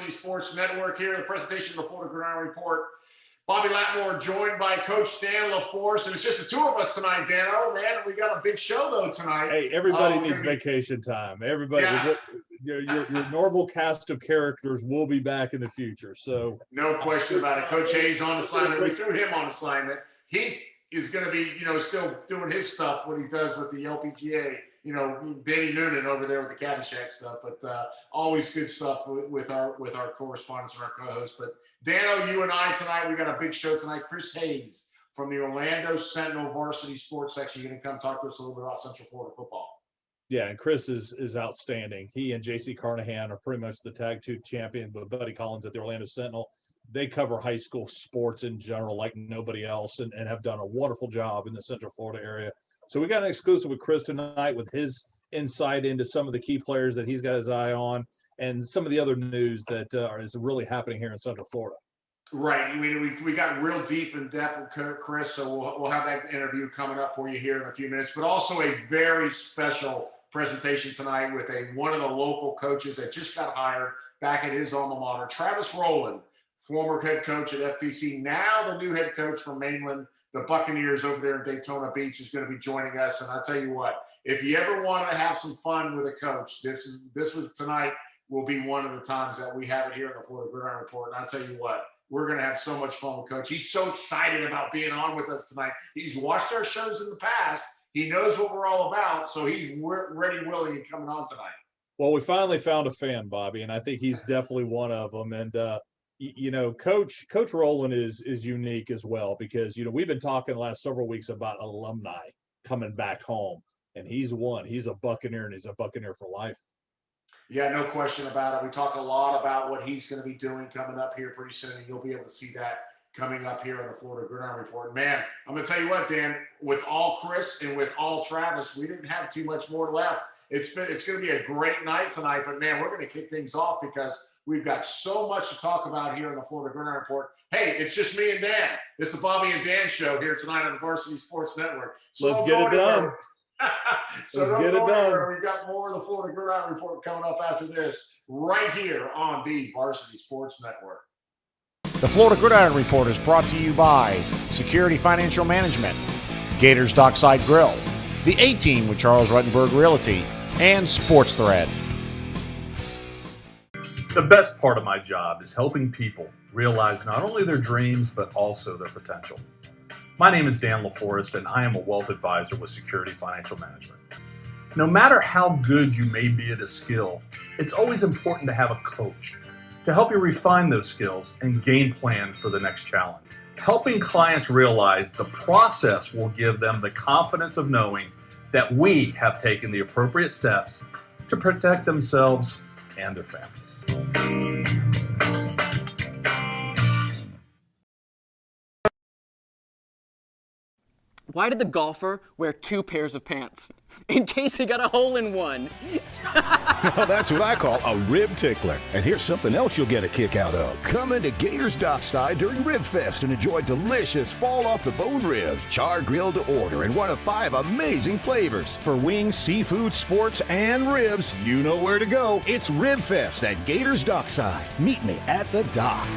Varsity Sports Network here. The presentation of the Florida Gridiron Report. Bobby Latmore joined by Coach Dan LaForce, and it's just the two of us tonight, Dan. Oh, man, we got a big show, though, tonight. Hey, everybody needs vacation time. Everybody, your normal cast of characters will be back in the future. So no question about it. Coach Hayes on assignment. We threw him on assignment. He is going to be, still doing his stuff, what he does with the LPGA. Danny Noonan over there with the Caddyshack stuff, but always good stuff with our correspondents and our co-hosts. But Dano, you and I tonight, we got a big show tonight. Chris Hayes from the Orlando Sentinel Varsity Sports section, going to come talk to us a little bit about Central Florida football. Yeah, and Chris is outstanding. He and J.C. Carnahan are pretty much the tag team champion, but Buddy Collins at the Orlando Sentinel, they cover high school sports in general like nobody else and have done a wonderful job in the Central Florida area. So we got an exclusive with Chris tonight with his insight into some of the key players that he's got his eye on and some of the other news that is really happening here in Central Florida. Right. I mean, we got real deep in depth with Chris, so we'll have that interview coming up for you here in a few minutes, but also a very special presentation tonight with one of the local coaches that just got hired back at his alma mater, Travis Roland, former head coach at FPC, now the new head coach from Mainland. The Buccaneers over there in Daytona Beach is going to be joining us. And I'll tell you what, if you ever want to have some fun with a coach, this was tonight will be one of the times that we have it here in the Florida Gridiron Report. And I'll tell you what, we're going to have so much fun with Coach. He's so excited about being on with us tonight. He's watched our shows in the past. He knows what we're all about. So he's ready, willing, and coming on tonight. Well, we finally found a fan, Bobby, and I think he's definitely one of them. And, Coach Roland is unique as well because, we've been talking the last several weeks about alumni coming back home, and he's one. He's a Buccaneer, and he's a Buccaneer for life. Yeah, no question about it. We talked a lot about what he's going to be doing coming up here pretty soon, and you'll be able to see that coming up here on the Florida Gridiron Report. Man, I'm going to tell you what, Dan, with all Chris and with all Travis, we didn't have too much more left. It's going to be a great night tonight, but man, we're going to kick things off because we've got so much to talk about here on the Florida Gridiron Report. Hey, it's just me and Dan. It's the Bobby and Dan show here tonight on the Varsity Sports Network. So let's get it done. Don't go anywhere. We've got more of the Florida Gridiron Report coming up after this right here on the Varsity Sports Network. The Florida Gridiron Report is brought to you by Security Financial Management, Gators Dockside Grill, the A-Team with Charles Ruttenberg Realty, and Sports Thread. The best part of my job is helping people realize not only their dreams, but also their potential. My name is Dan LaForest, and I am a wealth advisor with Security Financial Management. No matter how good you may be at a skill, it's always important to have a coach to help you refine those skills and game plan for the next challenge. Helping clients realize the process will give them the confidence of knowing that we have taken the appropriate steps to protect themselves and their families. Why did the golfer wear 2 pairs of pants? In case he got a hole in one. Now that's what I call a rib tickler. And here's something else you'll get a kick out of. Come into Gators Dockside during Rib Fest and enjoy delicious fall-off-the-bone ribs, char-grilled to order in one of 5 amazing flavors. For wings, seafood, sports, and ribs, you know where to go. It's Rib Fest at Gators Dockside. Meet me at the dock.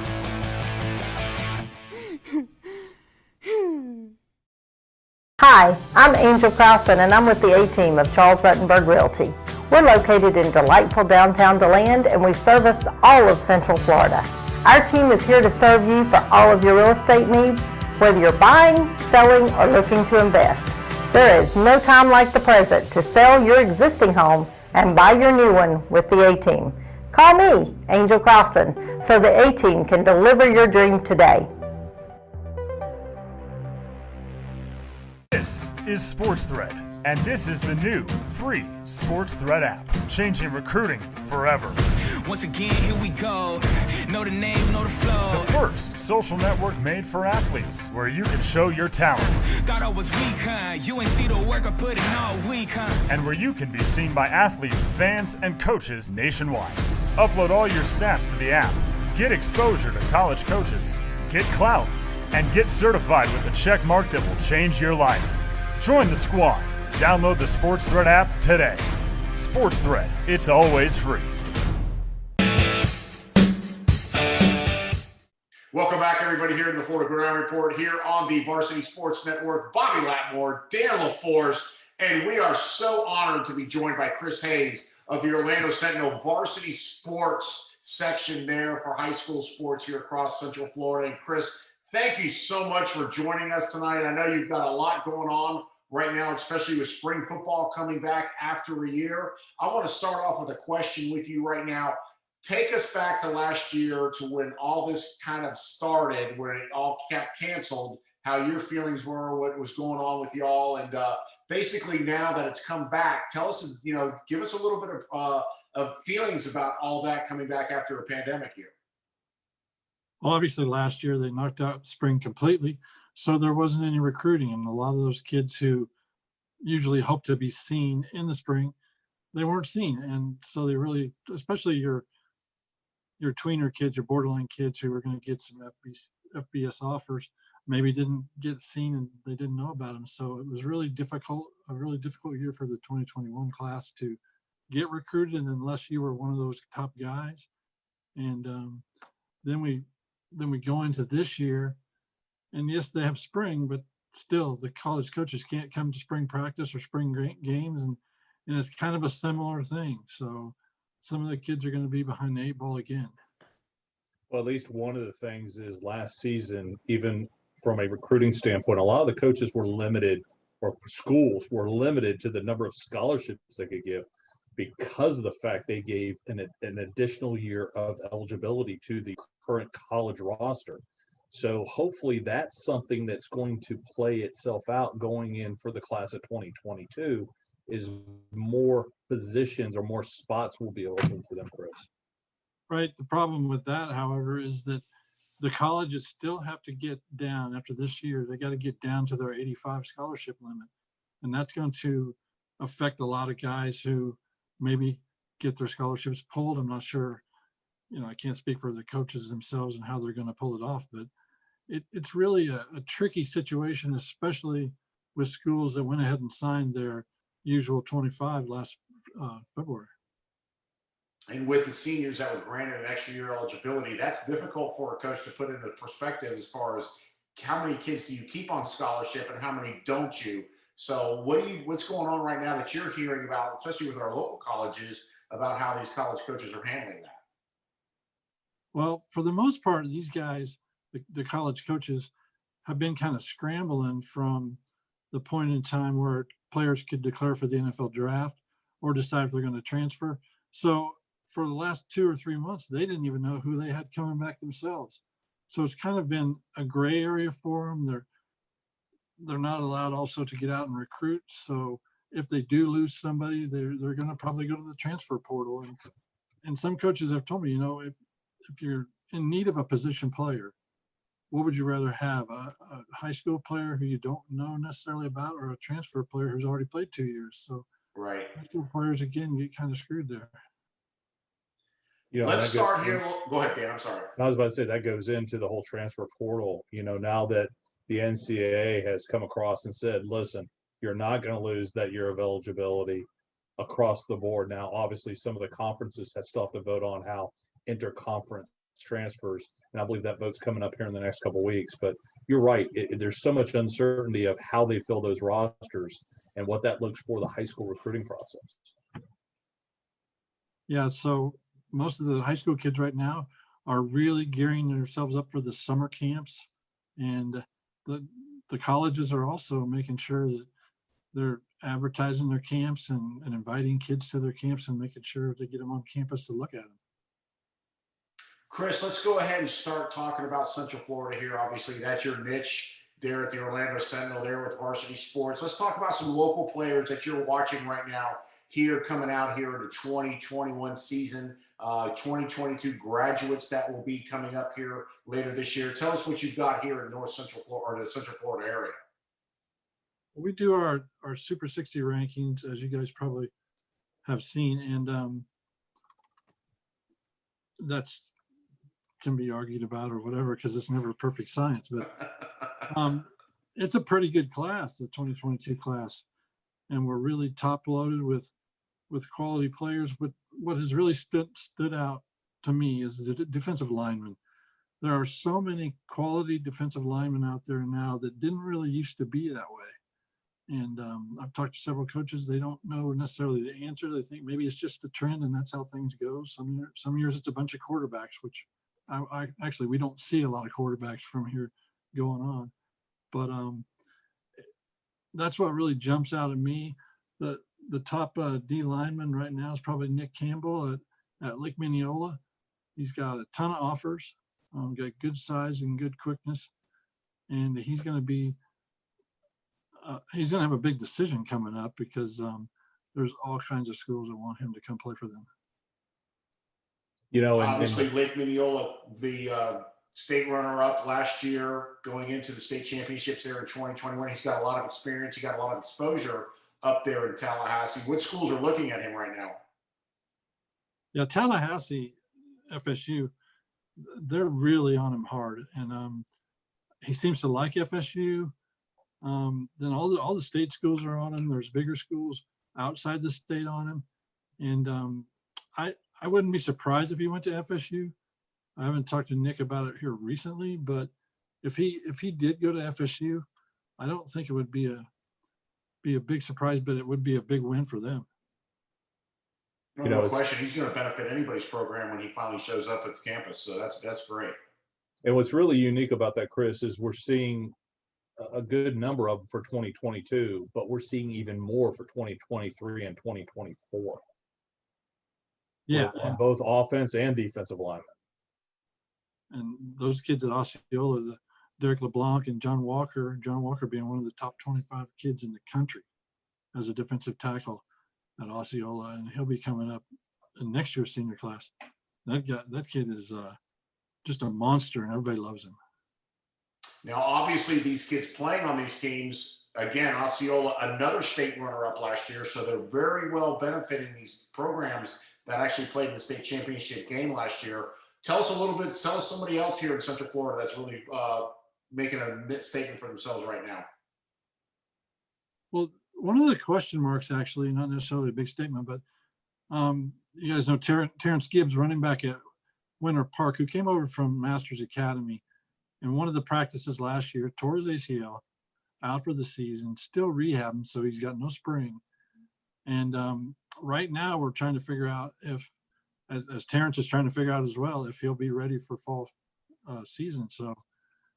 Hi, I'm Angel Carlson, and I'm with the A-Team of Charles Ruttenberg Realty. We're located in delightful downtown DeLand, and we service all of Central Florida. Our team is here to serve you for all of your real estate needs, whether you're buying, selling, or looking to invest. There is no time like the present to sell your existing home and buy your new one with the A-Team. Call me, Angel Carlson, so the A-Team can deliver your dream today. This is Sports Thread, and this is the new free Sports Thread app, changing recruiting forever. Once again, here we go. Know the name, know the flow. The first social network made for athletes, where you can show your talent. Thought I was weak, huh? You ain't see the work I put in all week, huh? And where you can be seen by athletes, fans, and coaches nationwide. Upload all your stats to the app. Get exposure to college coaches. Get clout. And get certified with a check mark that will change your life. Join the squad. Download the Sports Thread app today. Sports Thread, it's always free. back, everybody, here in the Florida Gridiron Report here on the Varsity Sports Network. Bobby Latmore, Dan LaForest, and we are so honored to be joined by Chris Hayes of the Orlando Sentinel Varsity Sports section there for high school sports here across Central Florida. And Chris, thank you so much for joining us tonight. I know you've got a lot going on right now, especially with spring football coming back after a year. I want to start off with a question with you right now. Take us back to last year to when all this kind of started, when it all got canceled, how your feelings were, what was going on with y'all. And basically now that it's come back, tell us, give us a little bit of feelings about all that coming back after a pandemic year. Well, obviously last year they knocked out spring completely, so there wasn't any recruiting. And a lot of those kids who usually hope to be seen in the spring, they weren't seen. And so they really, especially your tweener kids, your borderline kids who were going to get some FBS offers, maybe didn't get seen and they didn't know about them. So it was a really difficult year for the 2021 class to get recruited, and unless you were one of those top guys. And then we go into this year, and yes, they have spring, but still the college coaches can't come to spring practice or spring games, and it's kind of a similar thing. So some of the kids are going to be behind the 8 ball again. Well, at least one of the things is last season, even from a recruiting standpoint, a lot of the coaches were limited, or schools were limited to the number of scholarships they could give because of the fact they gave an additional year of eligibility to the current college roster. So hopefully that's something that's going to play itself out going in for the class of 2022, is more positions or more spots will be open for them, Chris. Right. The problem with that, however, is that the colleges still have to get down after this year. They got to get down to their 85 scholarship limit. And that's going to affect a lot of guys who maybe get their scholarships pulled. I'm not sure, I can't speak for the coaches themselves and how they're going to pull it off, but it's really a tricky situation, especially with schools that went ahead and signed their usual 25 last February. And with the seniors that were granted an extra year eligibility, that's difficult for a coach to put into perspective as far as how many kids do you keep on scholarship and how many don't you. So what's going on right now that you're hearing about, especially with our local colleges, about how these college coaches are handling that? Well, for the most part, these guys, the college coaches, have been kind of scrambling from the point in time where players could declare for the NFL draft or decide if they're going to transfer. So for the last 2 or 3 months, they didn't even know who they had coming back themselves. So it's kind of been a gray area for them. They're not allowed also to get out and recruit. So if they do lose somebody, they're going to probably go to the transfer portal. And some coaches have told me, if you're in need of a position player, what would you rather have, a high school player who you don't know necessarily about, or a transfer player who's already played 2 years? So right, high school players again get kind of screwed there. Let's start here. Go ahead, Dan. I'm sorry. I was about to say that goes into the whole transfer portal. Now that the NCAA has come across and said, listen, you're not going to lose that year of eligibility across the board. Now, obviously, some of the conferences still have to vote on how interconference transfers, and I believe that vote's coming up here in the next couple of weeks. But you're right, there's so much uncertainty of how they fill those rosters and what that looks for the high school recruiting process. Yeah, so most of the high school kids right now are really gearing themselves up for the summer camps, and the colleges are also making sure that they're advertising their camps and inviting kids to their camps and making sure to get them on campus to look at them. Chris, let's go ahead and start talking about Central Florida here. Obviously, that's your niche there at the Orlando Sentinel there with varsity sports. Let's talk about some local players that you're watching right now here coming out here in the 2021 season, 2022 graduates that will be coming up here later this year. Tell us what you've got here in North Central Florida, or the Central Florida area. We do our Super 60 rankings, as you guys probably have seen, and that's can be argued about or whatever, because it's never perfect science, but it's a pretty good class, the 2022 class, and we're really top loaded with quality players. But what has really stood out to me is the defensive linemen. there are so many quality defensive linemen out there now that didn't really used to be that way. And I've talked to several coaches. They don't know necessarily the answer. They think maybe it's just the trend and that's how things go. Some years it's a bunch of quarterbacks, which I actually, we don't see a lot of quarterbacks from here going on. But that's what really jumps out at me. The top D lineman right now is probably Nick Campbell at Lake Mineola. He's got a ton of offers, got good size and good quickness, and he's going to have a big decision coming up because there's all kinds of schools that want him to come play for them. You know, obviously Lake Mineola, the state runner-up last year, going into the state championships there in 2021. He's got a lot of experience. He got a lot of exposure up there in Tallahassee. What schools are looking at him right now? Yeah, Tallahassee, FSU, they're really on him hard, and he seems to like FSU. Then all the state schools are on him. There's bigger schools outside the state on him, and I wouldn't be surprised if he went to FSU. I haven't talked to Nick about it here recently, but if he did go to FSU, I don't think it would be a big surprise, but it would be a big win for them. No question. He's going to benefit anybody's program when he finally shows up at the campus. So that's great. And what's really unique about that, Chris, is we're seeing a good number of them for 2022, but we're seeing even more for 2023 and 2024. Yeah, on both offense and defensive linemen. And those kids at Osceola, Derek LeBlanc and John Walker being one of the top 25 kids in the country as a defensive tackle at Osceola, and he'll be coming up in next year's senior class. That kid is just a monster, and everybody loves him. Now, obviously, these kids playing on these teams, again, Osceola, another state runner-up last year, so they're very well benefiting these programs that actually played in the state championship game last year. Tell us somebody else here in Central Florida that's really making a statement for themselves right now. Well, one of the question marks, actually, not necessarily a big statement, but you guys know Terrence Gibbs, running back at Winter Park, who came over from Masters Academy. And one of the practices last year, tore his ACL, out for the season, still rehabbing, so he's got no spring. And right now we're trying to figure out if, as Terrence is trying to figure out as well, if he'll be ready for fall season. So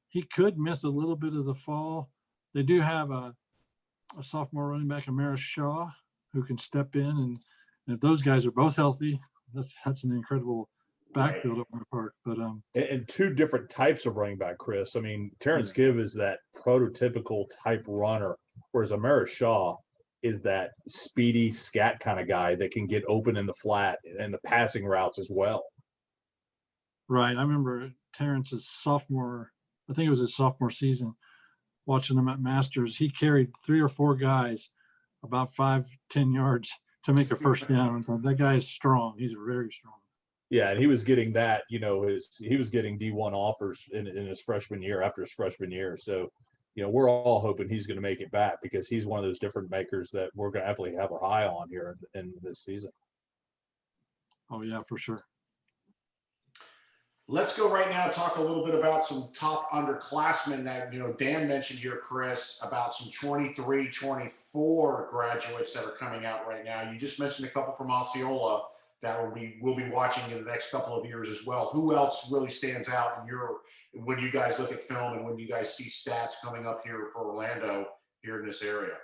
he could miss a little bit of the fall. They do have a sophomore running back, Amaris Shaw, who can step in. And if those guys are both healthy, that's an incredible backfield at Winter Park. But and two different types of running back, Chris. I mean, Terrence Gibb is that prototypical type runner, whereas Amaris Shaw is that speedy scat kind of guy that can get open in the flat and the passing routes as well. Right. I remember Terrence's sophomore, I think it was his sophomore season, watching him at Masters. He carried 3 or 4 guys about 5-10 yards to make a first down. That guy is strong. He's very strong. Yeah, and he was getting that, he was getting D1 offers in his freshman year, after his freshman year. So, we're all hoping he's going to make it back because he's one of those different makers that we're going to definitely have our eye on here in this season. Oh, yeah, for sure. Let's go right now and talk a little bit about some top underclassmen that, Dan mentioned here, Chris, about some 23, 24 graduates that are coming out right now. You just mentioned a couple from Osceola that we'll be watching in the next couple of years as well. Who else really stands out when you guys look at film and when you guys see stats coming up here for Orlando here in this area?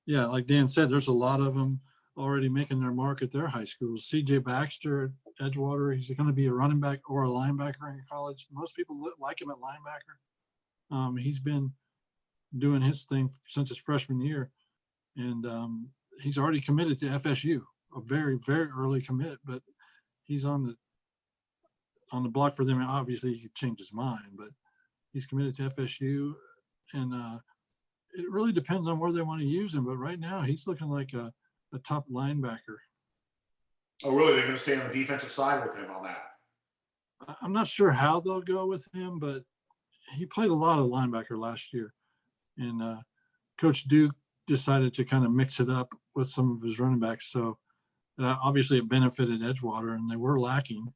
Yeah, like Dan said, there's a lot of them already making their mark at their high schools. CJ Baxter at Edgewater, he's going to be a running back or a linebacker in college. Most people like him at linebacker. He's been doing his thing since his freshman year, and he's already committed to FSU. A very, very early commit, but he's on the block for them. Obviously, he could change his mind, but he's committed to FSU, and it really depends on where they want to use him. But right now, he's looking like a top linebacker. Oh, really? They're going to stay on the defensive side with him on that? I'm not sure how they'll go with him, but he played a lot of linebacker last year, and Coach Duke decided to kind of mix it up with some of his running backs. So obviously it benefited Edgewater, and they were lacking.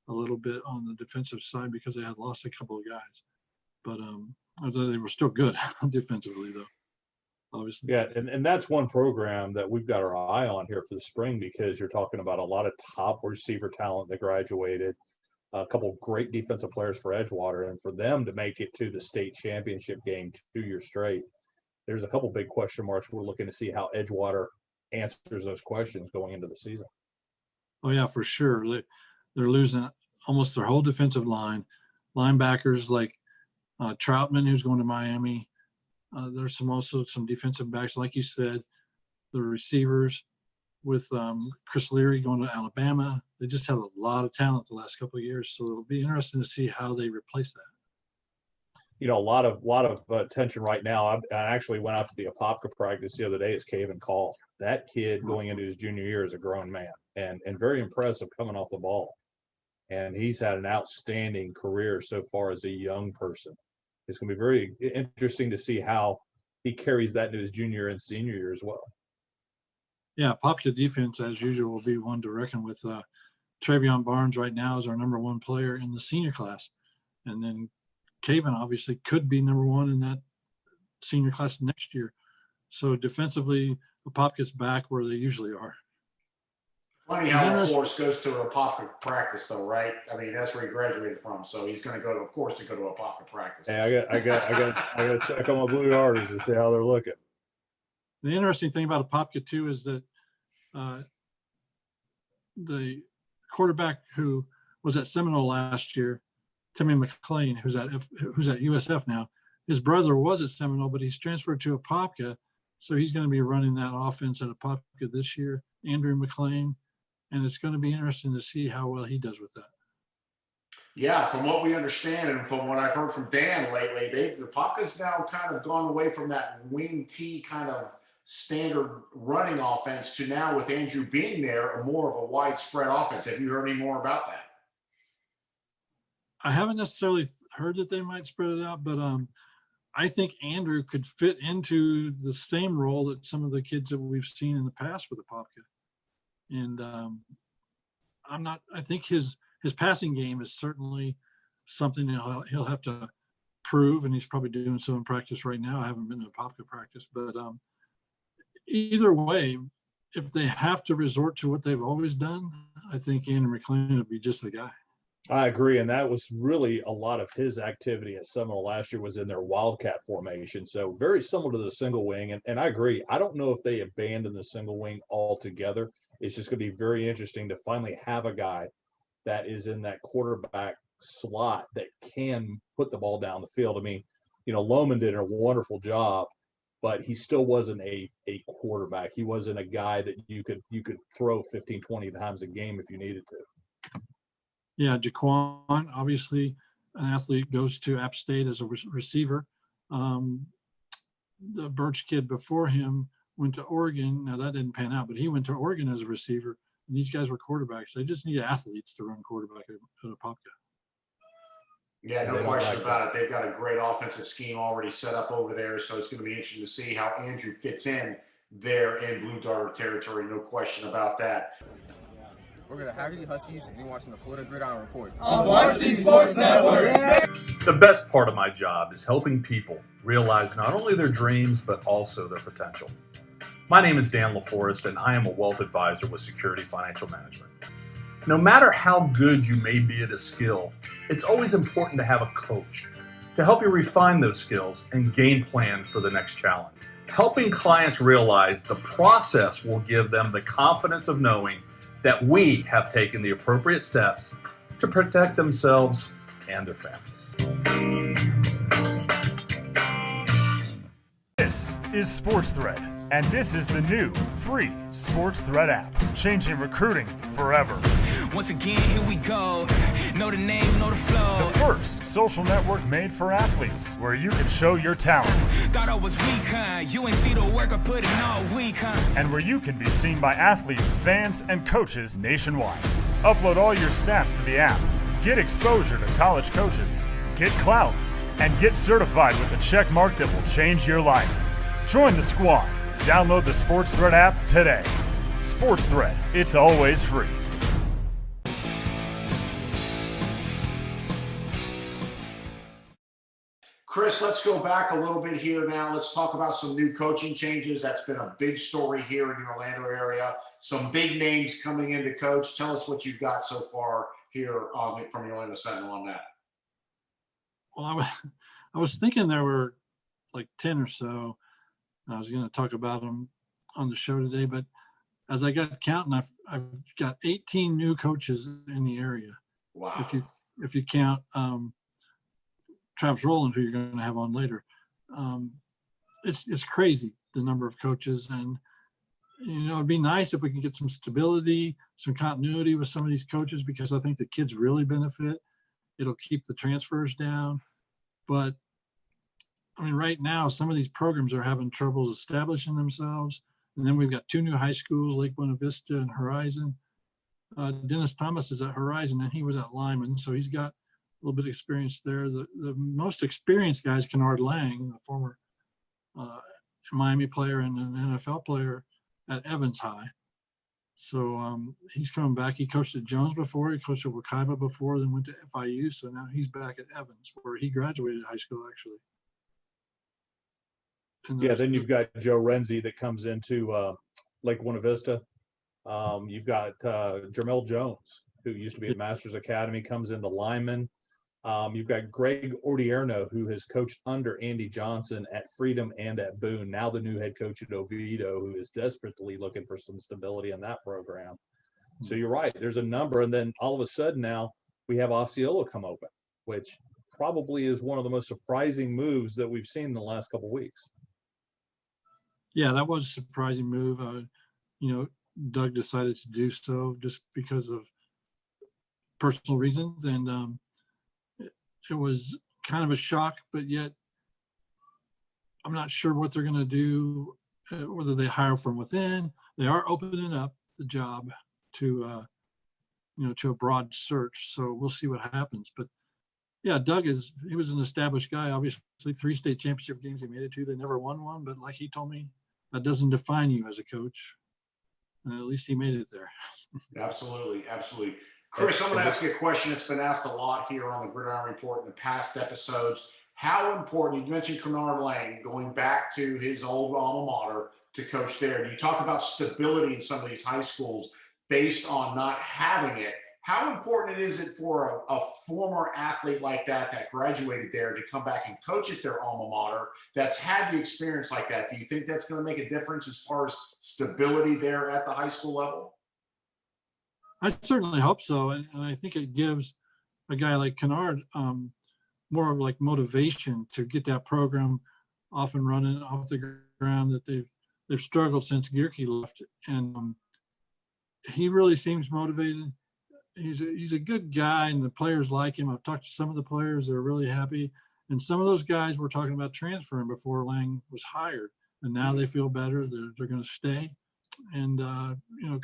a little bit on the defensive side because they had lost a couple of guys. But they were still good defensively, though, obviously. Yeah, and that's one program that we've got our eye on here for the spring, because you're talking about a lot of top receiver talent that graduated, a couple of great defensive players for Edgewater, and for them to make it to the state championship game 2 years straight, there's a couple big question marks. We're looking to see how Edgewater answers those questions going into the season. Oh, yeah, for sure. They're losing almost their whole defensive line. Linebackers like Troutman, who's going to Miami. There's also some defensive backs, like you said. The receivers with Chris Leary going to Alabama. They just have a lot of talent the last couple of years, so it'll be interesting to see how they replace that. You know, a lot of attention right now. I actually went out to the Apopka practice the other day. Is Caven Call. That kid going into his junior year is a grown man and very impressive coming off the ball. And he's had an outstanding career so far as a young person. It's going to be very interesting to see how he carries that into his junior and senior year as well. Yeah, Apopka defense, as usual, will be one to reckon with. Travion Barnes right now is our number one player in the senior class. And then Caven obviously could be number one in that senior class next year. So defensively, Apopka's back where they usually are. Funny how Forrest goes to an Apopka practice, though, right? I mean, that's where he graduated from, so he's going to go to, of course, to go to Apopka practice. Hey, I got to check on my Blue Darters to see how they're looking. The interesting thing about Apopka too is that the quarterback who was at Seminole last year, Timmy McClain, who's at USF now, his brother was at Seminole, but he's transferred to Apopka, so he's going to be running that offense at Apopka this year. Andrew McClain. And it's going to be interesting to see how well he does with that. Yeah, from what we understand and from what I've heard from Dan lately, the Apopka's now kind of gone away from that wing T kind of standard running offense to now, with Andrew being there, a more of a widespread offense. Have you heard any more about that? I haven't necessarily heard that they might spread it out, but I think Andrew could fit into the same role that some of the kids that we've seen in the past with Apopka. And I think his passing game is certainly something he'll have to prove, and he's probably doing so in practice right now. I haven't been to Apopka practice, but either way, if they have to resort to what they've always done, I think Andrew McClain would be just the guy. I agree, and that was really a lot of his activity at Seminole last year was in their Wildcat formation, so very similar to the single wing, and I agree. I don't know if they abandon the single wing altogether. It's just going to be very interesting to finally have a guy that is in that quarterback slot that can put the ball down the field. I mean, you know, Lohman did a wonderful job, but he still wasn't a quarterback. He wasn't a guy that you could throw 15, 20 times a game if you needed to. Yeah, Jaquan, obviously an athlete, goes to App State as a receiver. The Birch kid before him went to Oregon. Now, that didn't pan out, but he went to Oregon as a receiver, and these guys were quarterbacks. They just need athletes to run quarterback at Apopka. Yeah, no question about it. They've got a great offensive scheme already set up over there, so it's going to be interesting to see how Andrew fits in there in Blue Darter territory. No question about that. We're going to Haggerty Huskies, and you're watching the Florida Gridiron Report on Varsity Sports Network. The best part of my job is helping people realize not only their dreams, but also their potential. My name is Dan LaForest, and I am a wealth advisor with Security Financial Management. No matter how good you may be at a skill, it's always important to have a coach to help you refine those skills and game plan for the next challenge. Helping clients realize the process will give them the confidence of knowing that we have taken the appropriate steps to protect themselves and their families. This is Sports Thread, and this is the new free Sports Thread app, changing recruiting forever. Once again, here we go. Know the name, know the flow. The first social network made for athletes, where you can show your talent. Thought I was weak, huh? You ain't see the work I put in all week, huh? And where you can be seen by athletes, fans, and coaches nationwide. Upload all your stats to the app. Get exposure to college coaches. Get clout. And get certified with a check mark that will change your life. Join the squad. Download the Sports Thread app today. Sports Thread, it's always free. Chris, let's go back a little bit here now. Let's talk about some new coaching changes. That's been a big story here in the Orlando area. Some big names coming in to coach. Tell us what you've got so far here from the Orlando Sentinel on that. Well, I was thinking there were like 10 or so. I was going to talk about them on the show today, but as I got counting, I've got 18 new coaches in the area. Wow. If you count Travis Roland, who you're going to have on later, it's crazy the number of coaches, and it'd be nice if we can get some stability, some continuity with some of these coaches, because I think the kids really benefit. It'll keep the transfers down, but I mean, right now some of these programs are having troubles establishing themselves. And then we've got 2 new high schools, Lake Buena Vista and Horizon. Dennis Thomas is at Horizon, and he was at Lyman, so he's got a little bit of experience there. The most experienced guy is Kennard Lang, a former Miami player and an NFL player at Evans High. So he's coming back. He coached at Jones before. He coached at Wekiva before, then went to FIU. So now he's back at Evans, where he graduated high school, actually. Yeah, then you've got Joe Renzi that comes into Lake Buena Vista. You've got Jermel Jones, who used to be at Masters Academy, comes into Lyman. You've got Greg Ordierno, who has coached under Andy Johnson at Freedom and at Boone, now the new head coach at Oviedo, who is desperately looking for some stability in that program. So you're right, there's a number. And then all of a sudden now we have Osceola come open, which probably is one of the most surprising moves that we've seen in the last couple of weeks. Yeah, that was a surprising move. Doug decided to do so just because of personal reasons. And it was kind of a shock, but yet I'm not sure what they're going to do, whether they hire from within. They are opening up the job to a broad search. So we'll see what happens. But yeah, Doug he was an established guy, obviously 3 state championship games he made it to. They never won one, but like he told me, that doesn't define you as a coach. And at least he made it there. Absolutely. Absolutely. Chris, I'm going to ask you a question that's been asked a lot here on the Gridiron Report in the past episodes. How important, you mentioned Kennard Lang going back to his old alma mater to coach there. You talk about stability in some of these high schools based on not having it. How important is it for a former athlete like that graduated there to come back and coach at their alma mater that's had the experience like that? Do you think that's going to make a difference as far as stability there at the high school level? I certainly hope so. And I think it gives a guy like Kennard more of like motivation to get that program off and running off the ground that they've struggled since Gierke left. And he really seems motivated. He's a good guy, and the players like him. I've talked to some of the players that are really happy, and some of those guys were talking about transferring before Lang was hired, and now they feel better. They're going to stay, and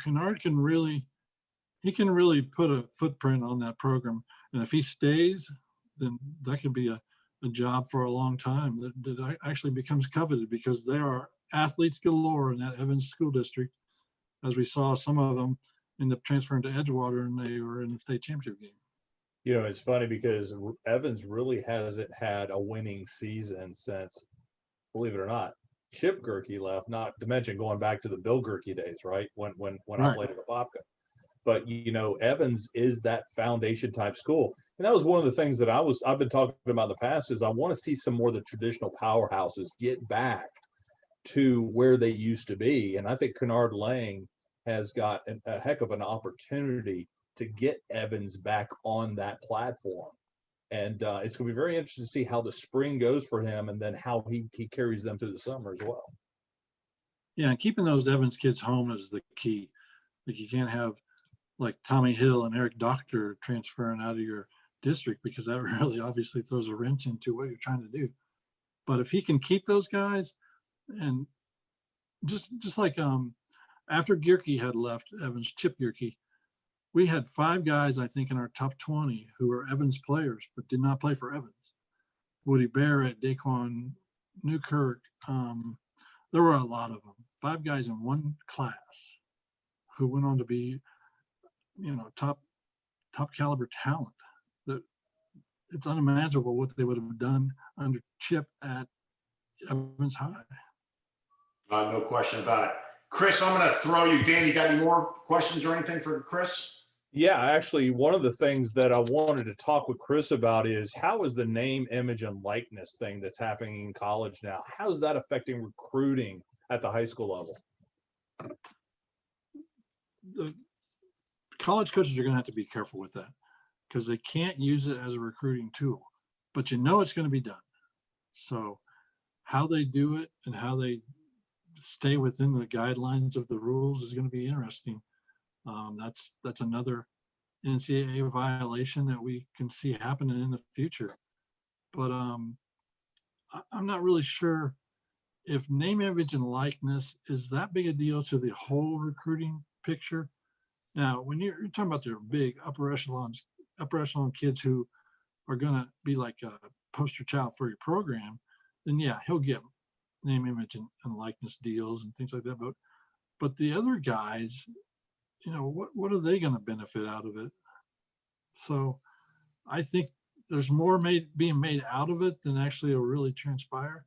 Kennard can really put a footprint on that program, and if he stays, then that could be a job for a long time that actually becomes coveted, because there are athletes galore in that Evans School District, as we saw some of them end up transferring to Edgewater, and they were in the state championship game. It's funny because Evans really hasn't had a winning season since, believe it or not, Chip Gierke left, not to mention going back to the Bill Gierke days, right? When I played at Apopka. But, Evans is that foundation type school. And that was one of the things that I've been talking about in the past is I want to see some more of the traditional powerhouses get back to where they used to be. And I think Kennard Lang has got a heck of an opportunity to get Evans back on that platform. And it's going to be very interesting to see how the spring goes for him and then how he carries them through the summer as well. Yeah, and keeping those Evans kids home is the key. Like, you can't have like Tommy Hill and Eric Doctor transferring out of your district, because that really obviously throws a wrench into what you're trying to do. But if he can keep those guys, and just like after Gierke had left Evans, Chip Gierke, we had 5 guys, I think, in our top 20 who were Evans players, but did not play for Evans. Woody Barrett, Daquan Newkirk. There were a lot of them. 5 guys in one class who went on to be, top caliber talent. it's unimaginable what they would have done under Chip at Evans High. No question about it. Chris, I'm going to throw you. Dan, you got any more questions or anything for Chris? Yeah, actually, one of the things that I wanted to talk with Chris about is how is the name, image, and likeness thing that's happening in college now? How is that affecting recruiting at the high school level? The college coaches are going to have to be careful with that because they can't use it as a recruiting tool, but it's going to be done. So how they do it and how they stay within the guidelines of the rules is going to be interesting. That's another NCAA violation that we can see happening in the future. But I'm not really sure if name, image, and likeness is that big a deal to the whole recruiting picture. Now, when you're talking about their big upper echelon kids who are going to be like a poster child for your program, then yeah, he'll get name, image, and likeness deals and things like that. But the other guys, what are they going to benefit out of it? So I think there's more being made out of it than actually will really transpire.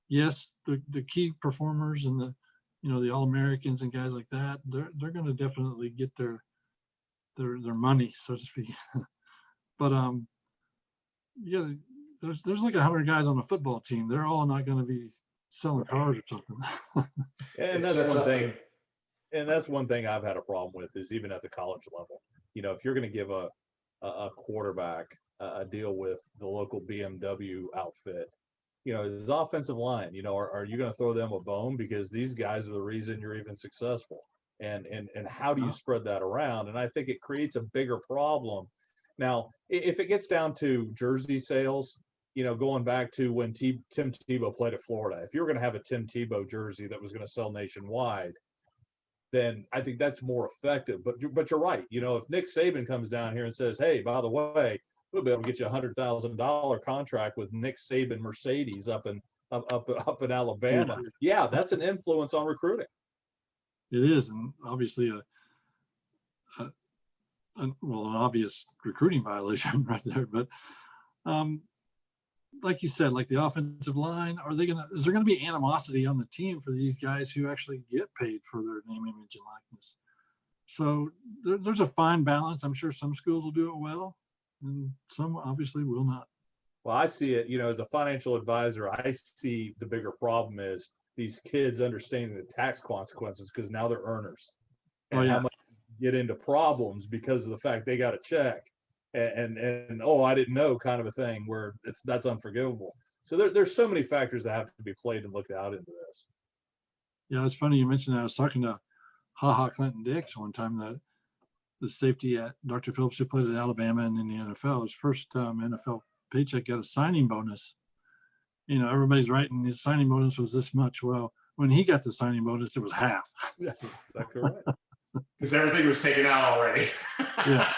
Yes, the key performers and the All-Americans and guys like that, they're going to definitely get their money, so to speak. But there's like 100 guys on a football team. They're all not going to be selling cars or something. And that's one thing. And that's one thing I've had a problem with is even at the college level. If you're going to give a quarterback a deal with the local BMW outfit, his offensive line, are you going to throw them a bone because these guys are the reason you're even successful? And how do you spread that around? And I think it creates a bigger problem. Now, if it gets down to jersey sales, going back to when Tim Tebow played at Florida, if you were going to have a Tim Tebow jersey that was going to sell nationwide, then I think that's more effective. But you're right. If Nick Saban comes down here and says, hey, by the way, we'll be able to get you $100,000 contract with Nick Saban Mercedes up in Alabama. Yeah, that's an influence on recruiting. It is, and obviously an obvious recruiting violation right there. But like you said, like the offensive line, is there going to be animosity on the team for these guys who actually get paid for their name, image, and likeness? So there's a fine balance. I'm sure some schools will do it well, and some obviously will not. Well, I see it, as a financial advisor, I see the bigger problem is these kids understanding the tax consequences because now they're earners. And how much get into problems because of the fact they got a check. And I didn't know kind of a thing where that's unforgivable. So there's so many factors that have to be played and looked out into this. Yeah, it's funny you mentioned that. I was talking to Clinton Dix one time, the safety at Dr. Phillips who played at Alabama and in the NFL. His first NFL paycheck got a signing bonus. Everybody's writing his signing bonus was this much. Well, when he got the signing bonus, it was half. That's exactly right. Because everything was taken out already. Yeah.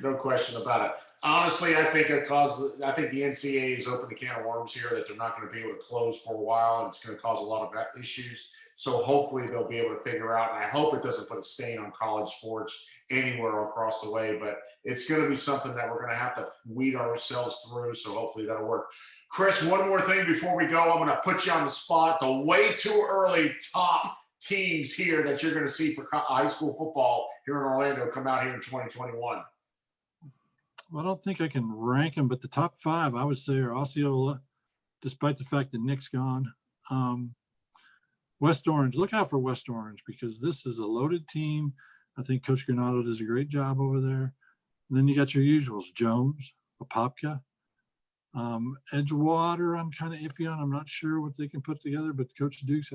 No question about it. Honestly, I think the NCAA has opened a can of worms here that they're not going to be able to close for a while, and it's going to cause a lot of issues. So hopefully they'll be able to figure out, and I hope it doesn't put a stain on college sports anywhere across the way, but it's going to be something that we're going to have to weed ourselves through. So hopefully that'll work. Chris, one more thing before we go. I'm going to put you on the spot. The way too early top teams here that you're going to see for high school football here in Orlando come out here in 2021. Well, I don't think I can rank them, but the top 5 I would say are Osceola, despite the fact that Nick's gone. West Orange, look out for West Orange because this is a loaded team. I think Coach Granado does a great job over there. And then you got your usuals, Jones, Apopka. Edgewater, I'm kind of iffy on. I'm not sure what they can put together, but Coach Dukes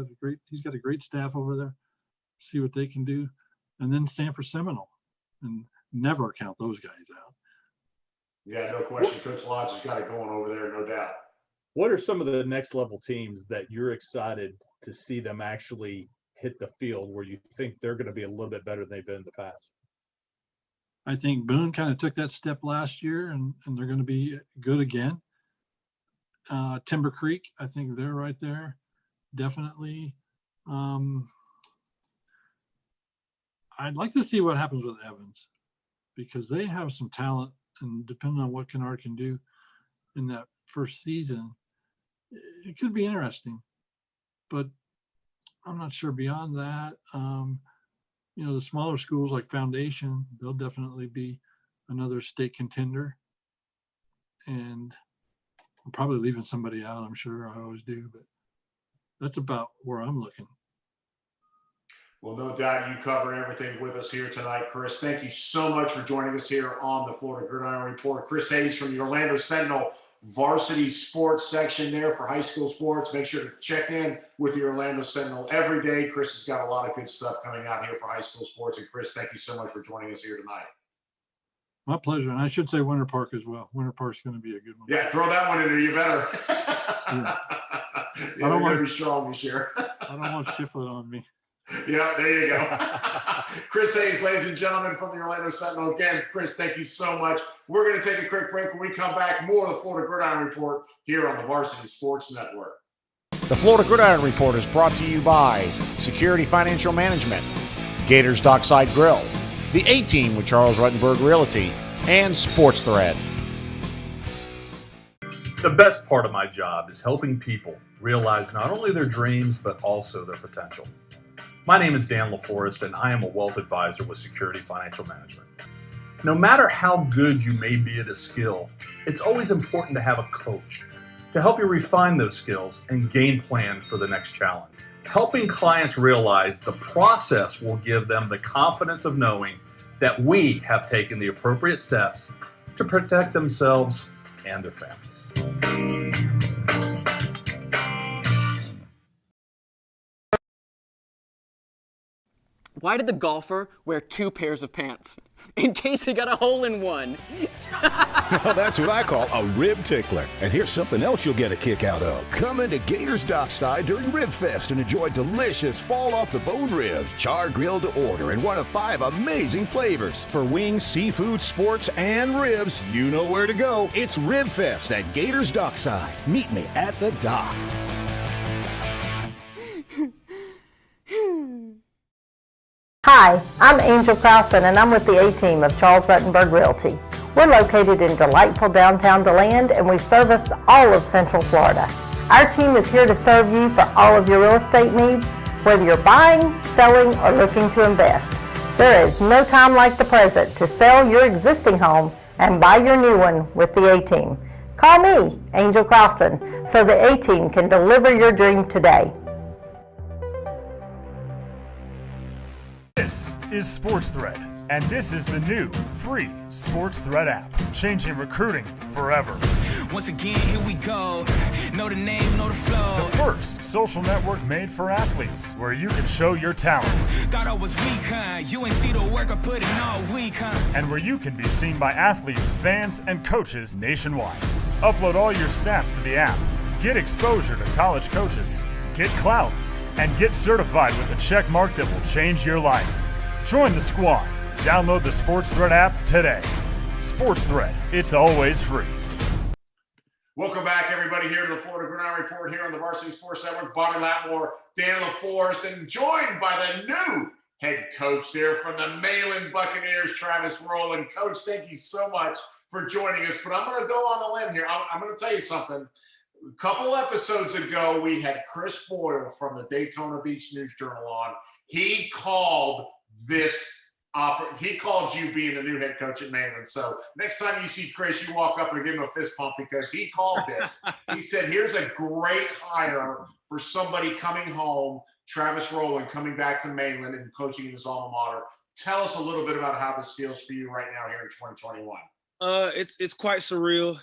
he's got a great staff over there. See what they can do. And then Stanford Seminole. And never count those guys out. Yeah, no question. Coach Lodge has got it going over there, no doubt. What are some of the next level teams that you're excited to see them actually hit the field where you think they're going to be a little bit better than they've been in the past? I think Boone kind of took that step last year, and they're going to be good again. Timber Creek, I think they're right there, definitely. I'd like to see what happens with Evans because they have some talent and depending on what Kennard can do in that first season, it could be interesting. But I'm not sure beyond that. The smaller schools like Foundation, they'll definitely be another state contender. And I'm probably leaving somebody out, I'm sure I always do, but that's about where I'm looking. Well, no doubt you cover everything with us here tonight, Chris. Thank you so much for joining us here on the Florida Gridiron Report. Chris Hayes from the Orlando Sentinel varsity sports section there for high school sports. Make sure to check in with the Orlando Sentinel every day. Chris has got a lot of good stuff coming out here for high school sports. And Chris, thank you so much for joining us here tonight. My pleasure. And I should say Winter Park as well. Winter Park's going to be a good one. Yeah, throw that one in there. You better. Yeah. I don't want to be strong this year. I don't want Shiflett on me. Yeah, there you go. Chris Hayes, ladies and gentlemen, from the Orlando Sentinel. Again, Chris, thank you so much. We're going to take a quick break. When we come back, more of the Florida Gridiron Report here on the Varsity Sports Network. The Florida Gridiron Report is brought to you by Security Financial Management, Gators Dockside Grill, the A-Team with Charles Ruttenberg Realty, and Sports Thread. The best part of my job is helping people realize not only their dreams, but also their potential. My name is Dan LaForest, and I am a wealth advisor with Security Financial Management. No matter how good you may be at a skill, it's always important to have a coach to help you refine those skills and game plan for the next challenge. Helping clients realize the process will give them the confidence of knowing that we have taken the appropriate steps to protect themselves and their families. Why did the golfer wear 2 pairs of pants? In case he got a hole in one. Now that's what I call a rib tickler. And here's something else you'll get a kick out of. Come into Gators Dockside during Rib Fest and enjoy delicious fall-off-the-bone ribs, char grilled to order in one of 5 amazing flavors. For wings, seafood, sports, and ribs, you know where to go. It's Rib Fest at Gators Dockside. Meet me at the dock. Hi, I'm Angel Crowson, and I'm with the A-Team of Charles Ruttenberg Realty. We're located in delightful downtown DeLand, and we service all of Central Florida. Our team is here to serve you for all of your real estate needs, whether you're buying, selling, or looking to invest. There is no time like the present to sell your existing home and buy your new one with the A-Team. Call me, Angel Crowson, so the A-Team can deliver your dream today. This is Sports Thread, and this is the new free Sports Thread app, changing recruiting forever. Once again, here we go. Know the name, know the flow. The first social network made for athletes, where you can show your talent. Thought I was weak, huh? You ain't see the work I put in all week, huh? And where you can be seen by athletes, fans, and coaches nationwide. Upload all your stats to the app. Get exposure to college coaches. Get clout. And get certified with a check mark that will change your life. Join the squad. Download the Sports Thread app today. Sports Thread, it's always free. Welcome back, everybody, here to the Florida Gridiron Report here on the Varsity Sports Network. Bobby Latmore, Dan LaForest, and joined by the new head coach there from the Mainland Buccaneers, Travis Roland. Coach, thank you so much for joining us. But I'm going to go on a limb here. I'm going to tell you something. A couple episodes ago, we had Chris Boyle from the Daytona Beach News Journal on. He called he called you being the new head coach at Mainland. So next time you see Chris, you walk up and give him a fist pump because he called this. He said, here's a great hire for somebody coming home, Travis Roland coming back to Mainland and coaching in his alma mater. Tell us a little bit about how this feels for you right now here in 2021. It's quite surreal,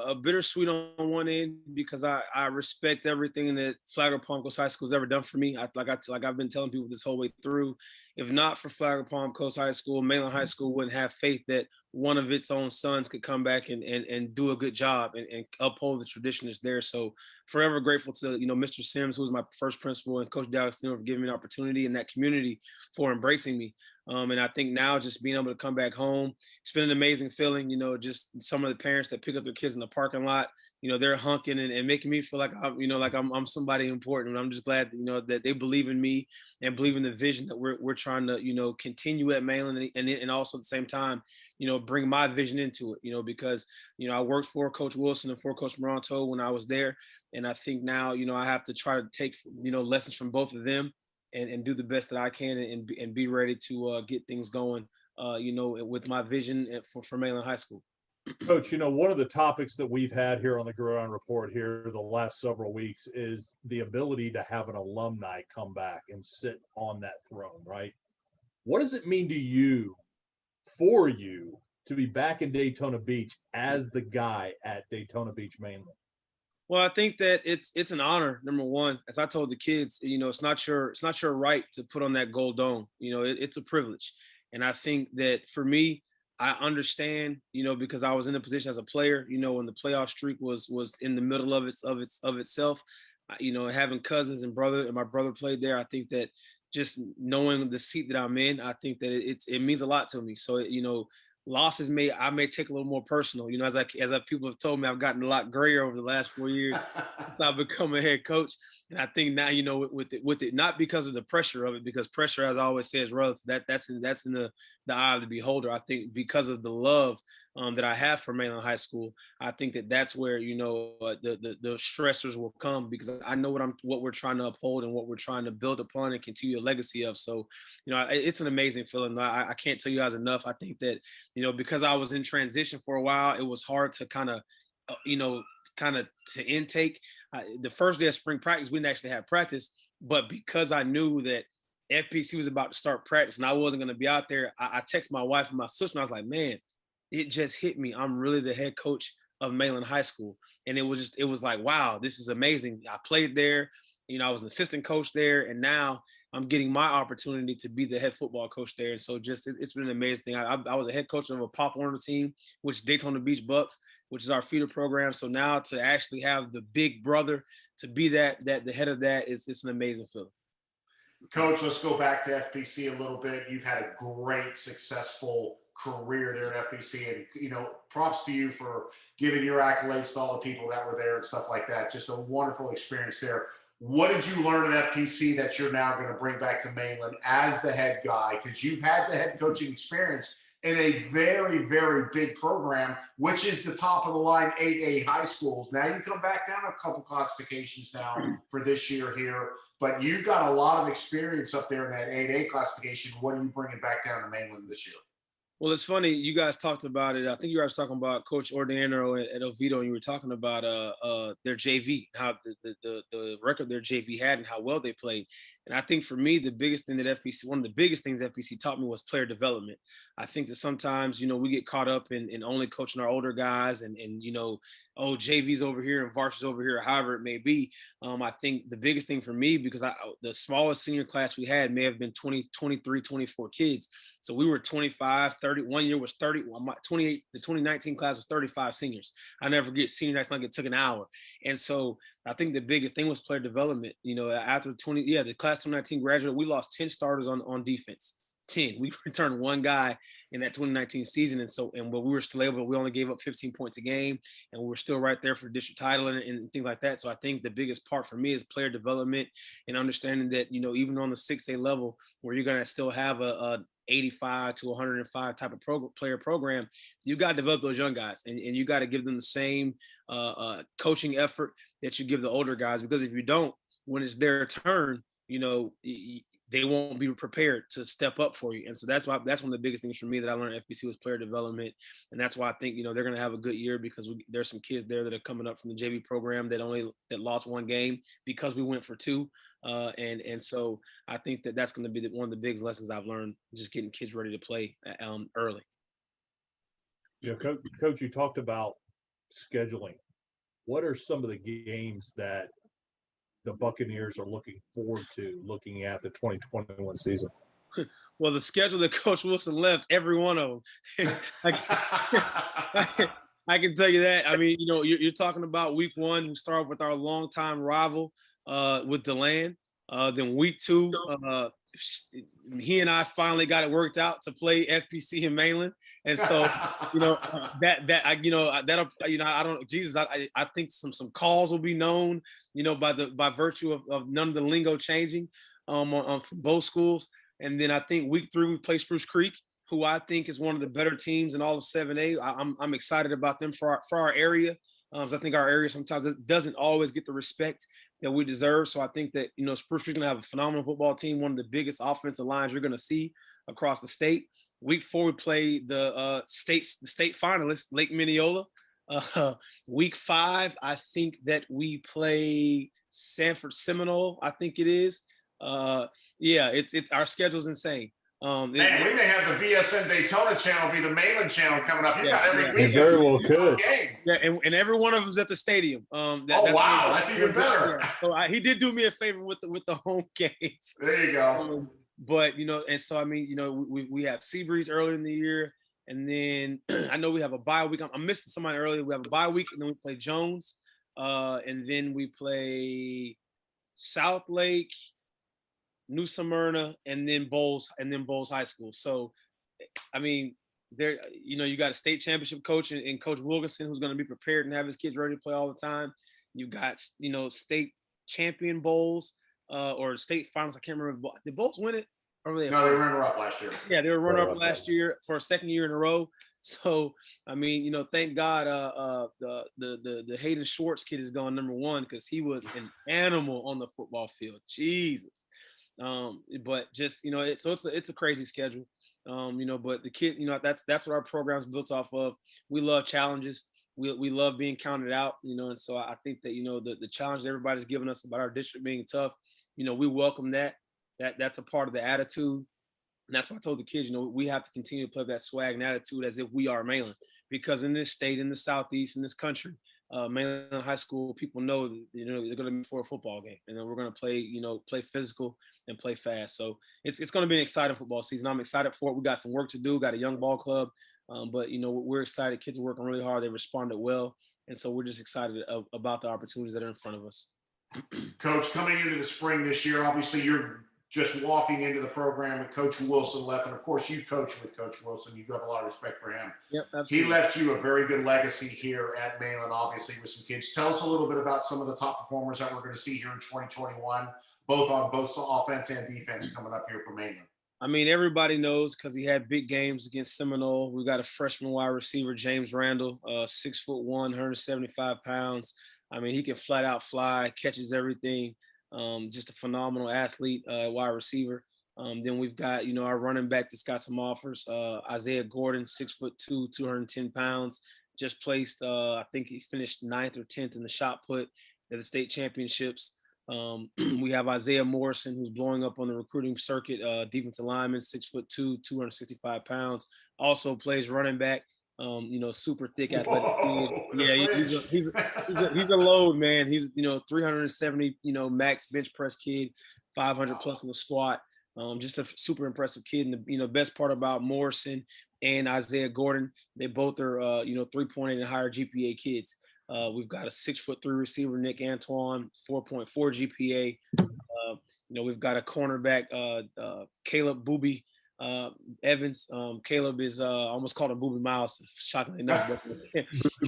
a bittersweet on one end because I respect everything that Flagler Palm Coast High School has ever done for me. Like I've been telling people this whole way through, if not for Flagler Palm Coast High School, Mainland High School wouldn't have faith that one of its own sons could come back and do a good job and uphold the tradition that's there. So forever grateful to, Mr. Sims, who was my first principal, and Coach D'Agostino for giving me an opportunity in that community for embracing me. And I think now just being able to come back home, it's been an amazing feeling, just some of the parents that pick up their kids in the parking lot, they're hunking and making me feel like I'm somebody important. And I'm just glad that they believe in me and believe in the vision that we're trying to continue at Mainland, and also at the same time bring my vision into it. Because I worked for Coach Wilson and for Coach Moranto when I was there, and I think now I have to try to take lessons from both of them and do the best that I can and be ready to get things going with my vision for Mainland High School. Coach, one of the topics that we've had here on the Gridiron Report here the last several weeks is the ability to have an alumni come back and sit on that throne, right? What does it mean to you, for you, to be back in Daytona Beach as the guy at Daytona Beach Mainland? Well, I think that it's an honor. Number one, as I told the kids, it's not your right to put on that gold dome. It's a privilege, and I think that for me, I understand, because I was in the position as a player, when the playoff streak was in the middle of itself, having cousins and my brother played there. I think that just knowing the seat that I'm in, I think that it means a lot to me. So, losses I may take a little more personal, as people have told me, I've gotten a lot grayer over the last 4 years since I've become a head coach. And I think now, with it, not because of the pressure of it, because pressure, as I always say, is relative. That's in the eye of the beholder. I think because of the love that I have for Mainland High School, I think that's where the stressors will come, because I know what we're trying to uphold and what we're trying to build upon and continue a legacy of. So it's an amazing feeling. I can't tell you guys enough. I think that because I was in transition for a while, it was hard to kind of to intake. The first day of spring practice, we didn't actually have practice, but because I knew that FPC was about to start practice and I wasn't going to be out there, I texted my wife and my sister, and I was like, man, it just hit me. I'm really the head coach of Mainland High School. And it was like, wow, this is amazing. I played there, I was an assistant coach there, and now I'm getting my opportunity to be the head football coach there. And so it's been an amazing thing. I was a head coach of a Pop Warner team, which Daytona Beach Bucks, which is our feeder program. So now to actually have the big brother to be the head of that, it's an amazing feeling. Coach, let's go back to FPC a little bit. You've had a great, successful career there at FPC, and props to you for giving your accolades to all the people that were there and stuff like that. Just a wonderful experience there. What did you learn at FPC that you're now going to bring back to Mainland as the head guy? Because you've had the head coaching experience in a very, very big program, which is the top of the line 8A high schools. Now you come back down a couple classifications now for this year here, but you've got a lot of experience up there in that 8A classification. What are you bringing back down to Mainland this year? Well, it's funny. You guys talked about it. I think you guys were talking about Coach Ordano at Oviedo, and you were talking about their JV, how the record their JV had and how well they played. And I think for me, one of the biggest things FPC taught me was player development. I think that sometimes, we get caught up in only coaching our older guys and JV's over here and varsity's over here, however it may be. I think the biggest thing for me, because the smallest senior class we had may have been 20, 23, 24 kids. So we were 25, 30. One year was 30. 28. The 2019 class was 35 seniors. I never forget senior nights like it took an hour. And so I think the biggest thing was player development. After the class 2019 graduate, we lost 10 starters on defense. 10. We returned one guy in that 2019 season. But we were still able, we only gave up 15 points a game, and we were still right there for the district title and things like that. So I think the biggest part for me is player development and understanding that, even on the 6A level where you're going to still have a 85 to 105 type of player program, you got to develop those young guys and you got to give them the same coaching effort that you give the older guys, because if you don't, when it's their turn, they won't be prepared to step up for you. And so that's one of the biggest things for me that I learned at FPC was player development. And that's why I think, they're going to have a good year, because there's some kids there that are coming up from the JV program that lost one game because we went for two. And so I think that's going to be one of the biggest lessons I've learned, just getting kids ready to play early. Coach, you talked about scheduling. What are some of the games that the Buccaneers are looking forward to looking at the 2021 season? Well, the schedule that Coach Wilson left, every one of them. I can tell you that. I mean, you're talking about week one. We start with our longtime rival with DeLand. Then week two, he and I finally got it worked out to play FPC in Mainland, and so that'll I don't Jesus I think some calls will be known by virtue of none of the lingo changing from both schools, and then I think week 3 we play Spruce Creek, who I think is one of the better teams in all of 7A. I'm excited about them for our area. I think our area sometimes doesn't always get the respect that we deserve. So I think that, Spruce Creek's going to have a phenomenal football team, one of the biggest offensive lines you're going to see across the state. Week 4, we play the state finalists, Lake Mineola. Week 5, I think that we play Sanford Seminole, I think it is. It's our schedule's insane. Man, we may have the VSN Daytona channel be the Mainland channel coming up. You got every week. It very well could. Game. Yeah, and every one of them's at the stadium. That's even better. Yeah. So he did do me a favor with the home games. There you go. But and so I mean, we have Seabreeze earlier in the year, and then I know we have a bye week. I'm missing somebody earlier. We have a bye week, and then we play Jones, and then we play South Lake, New Smyrna, and then Bowles High School. So, I mean, there, you got a state championship coach in Coach Wilkinson, who's going to be prepared and have his kids ready to play all the time. You got, state champion bowls or state finals. I can't remember. Did Bowles win it? Or were they no, they were runner-up last year. Yeah, they were runner-up last year for a second year in a row. So, I mean, thank God the Hayden Schwartz kid is going number 1 because he was an animal on the football field. Jesus. But just it's a crazy schedule, but the kid, that's what our program's built off of. We love challenges. We love being counted out, and so I think that the challenge that everybody's giving us about our district being tough, we welcome that. That's a part of the attitude, and that's why I told the kids, we have to continue to play that swag and attitude as if we are Mainland, because in this state, in the Southeast, in this country, Mainland High School, people know they're going to be for a football game, and then we're going to play physical and play fast. So it's going to be an exciting football season. I'm excited for it. We got some work to do. Got a young ball club, but we're excited. Kids are working really hard. They responded well, and so we're just excited about the opportunities that are in front of us. Coach, coming into the spring this year, obviously you're just walking into the program and Coach Wilson left. And of course you coach with Coach Wilson. You have a lot of respect for him. Yep, he left you a very good legacy here at Mainland, obviously with some kids. Tell us a little bit about some of the top performers that we're going to see here in 2021, both on both offense and defense coming up here for Mainland. I mean, everybody knows because he had big games against Seminole. We got a freshman wide receiver, James Randall, 6'1", 175 pounds. I mean, he can flat out fly, catches everything. Just a phenomenal athlete, wide receiver. Then we've got, our running back that's got some offers. Isaiah Gordon, 6'2", 210 pounds, just placed, I think he finished 9th or 10th in the shot put at the state championships. We have Isaiah Morrison, who's blowing up on the recruiting circuit, defensive lineman, 6'2", 265 pounds, also plays running back. Super thick athletic kid. Yeah, he's a load, man. He's 370 max bench press kid, 500 plus in the squat. Just a super impressive kid. And the best part about Morrison and Isaiah Gordon, they both are 3.8 and higher GPA kids. We've got a 6'3" receiver, Nick Antoine, 4.4 GPA. We've got a cornerback, Caleb Booby Evans. Caleb is almost called a Booby Miles, shockingly enough.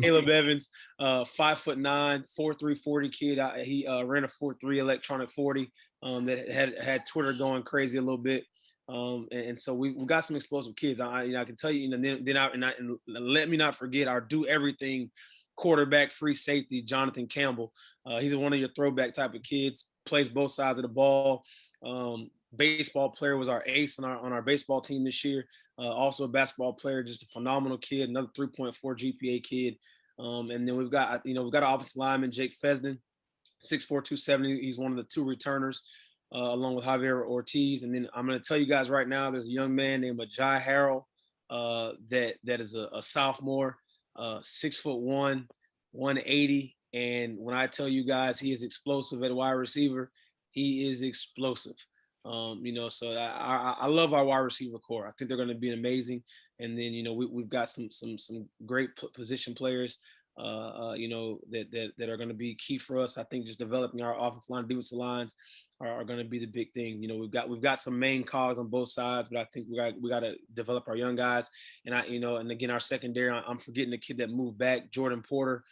Caleb Evans, 5'9", 4.3 40 kid. He ran a 4.3 electronic 40 that had Twitter going crazy a little bit. And so we got some explosive kids. I can tell you, and let me not forget our do everything quarterback, free safety, Jonathan Campbell. He's one of your throwback type of kids, plays both sides of the ball. Baseball player, was our ace on our baseball team this year. Also a basketball player, just a phenomenal kid, another 3.4 GPA kid. And then we've got an offensive lineman, Jake Fesden, 6'4", 270. He's one of the 2 returners, along with Javier Ortiz. And then I'm going to tell you guys right now, there's a young man named Ajay Harrell that is a sophomore, 6'1", 180. And when I tell you guys he is explosive at wide receiver, he is explosive. So I love our wide receiver core. I think they're going to be amazing. And then, we've got some great position players, that are going to be key for us. I think just developing our offensive line, defensive lines. are going to be the big thing. You know, we've got some main cogs on both sides, but I think we got to develop our young guys. And and again, our secondary, I'm forgetting the kid that moved back, Jordan Porter,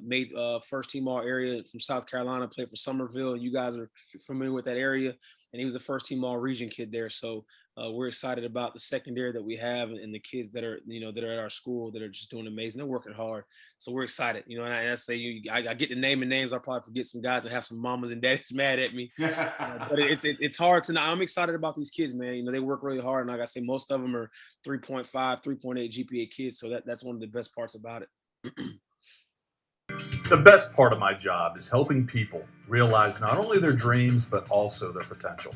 made first team all area from South Carolina, played for Somerville. You guys are familiar with that area, and he was the first team all region kid there. So we're excited about the secondary that we have and the kids that are at our school that are just doing amazing. They're working hard, so we're excited. And I say I get to naming names. I'll probably forget some guys and have some mamas and daddies mad at me. But it's hard to know. I'm excited about these kids, man. They work really hard, and like I say, most of them are 3.5, 3.8 GPA kids. So that's one of the best parts about it. The best part of my job is helping people realize not only their dreams, but also their potential.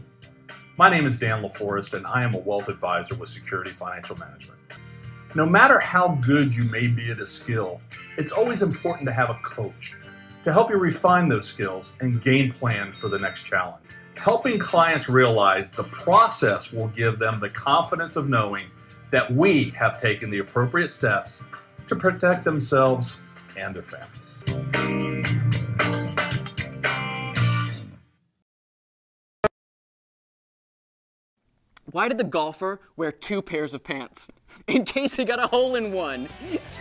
My name is Dan LaForest, and I am a wealth advisor with Security Financial Management. No matter how good you may be at a skill, it's always important to have a coach to help you refine those skills and game plan for the next challenge. Helping clients realize the process will give them the confidence of knowing that we have taken the appropriate steps to protect themselves and their families. Why did the golfer wear 2 pairs of pants? In case he got a hole in one.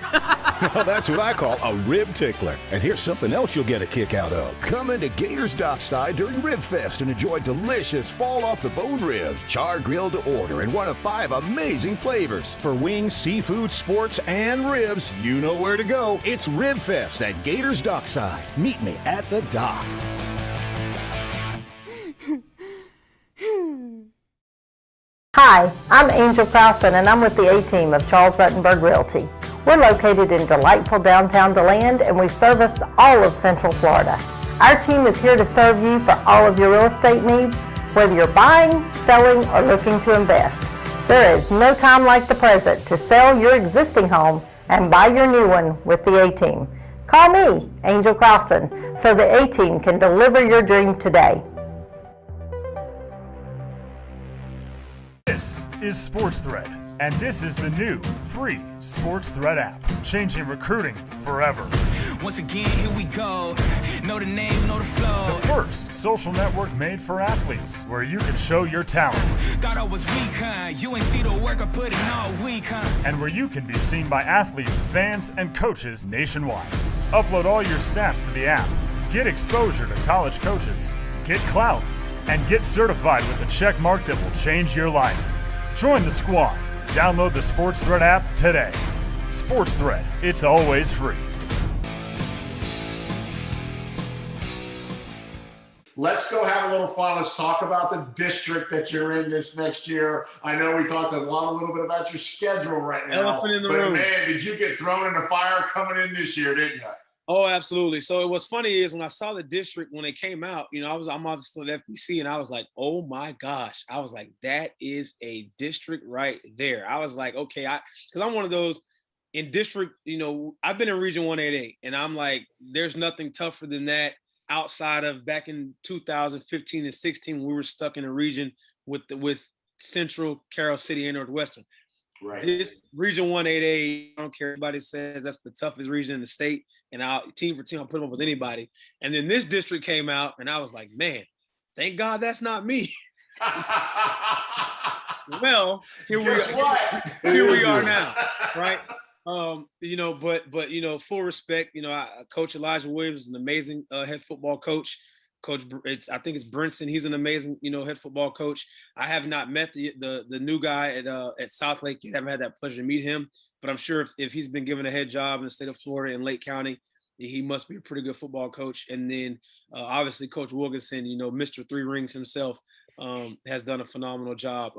Now that's what I call a rib tickler. And here's something else you'll get a kick out of. Come into Gators Dockside during Rib Fest and enjoy delicious fall-off-the-bone ribs, char-grilled to order in one of 5 amazing flavors. For wings, seafood, sports, and ribs, you know where to go. It's Rib Fest at Gators Dockside. Meet me at the dock. Hi, I'm Angel Crowson, and I'm with the A-Team of Charles Ruttenberg Realty. We're located in delightful downtown DeLand, and we service all of Central Florida. Our team is here to serve you for all of your real estate needs, whether you're buying, selling, or looking to invest. There is no time like the present to sell your existing home and buy your new one with the A-Team. Call me, Angel Crowson, so the A-Team can deliver your dream today. This is Sports Thread, and this is the new free Sports Thread app, changing recruiting forever. Once again, here we go. Know the name, know the flow. The first social network made for athletes, where you can show your talent. Thought I was weak, huh? You ain't see the work I put in all week, huh? And where you can be seen by athletes, fans, and coaches nationwide. Upload all your stats to the app. Get exposure to college coaches. Get clout. And get certified with a check mark that will change your life. Join the squad. Download the Sports Thread app today. Sports Thread, it's always free. Let's go have a little fun. Let's talk about the district that you're in this next year. I know we talked a little bit about your schedule right now. Elephant in the room. Man, did you get thrown in the fire coming in this year, didn't you? Oh, absolutely. So what's funny is when I saw the district, when they came out, I'm obviously at FBC, and I was like, oh my gosh. I was like, that is a district right there. I was like, okay, because I'm one of those in district, I've been in Region 188, and I'm like, there's nothing tougher than that outside of back in 2015 and 16, when we were stuck in a region with Central, Carroll City, and Northwestern. Right. This Region 188, I don't care. Everybody says that's the toughest region in the state. And team for team, I'll put them up with anybody. And then this district came out, and I was like, man, thank God that's not me. Well, here we are now, right? But full respect. Coach Elijah Williams is an amazing head football coach. I think it's Brinson. He's an amazing, head football coach. I have not met the new guy at Southlake. I haven't had that pleasure to meet him, but I'm sure if he's been given a head job in the state of Florida in Lake County, he must be a pretty good football coach. And then obviously Coach Wilkinson, Mr. 3 Rings himself, has done a phenomenal job,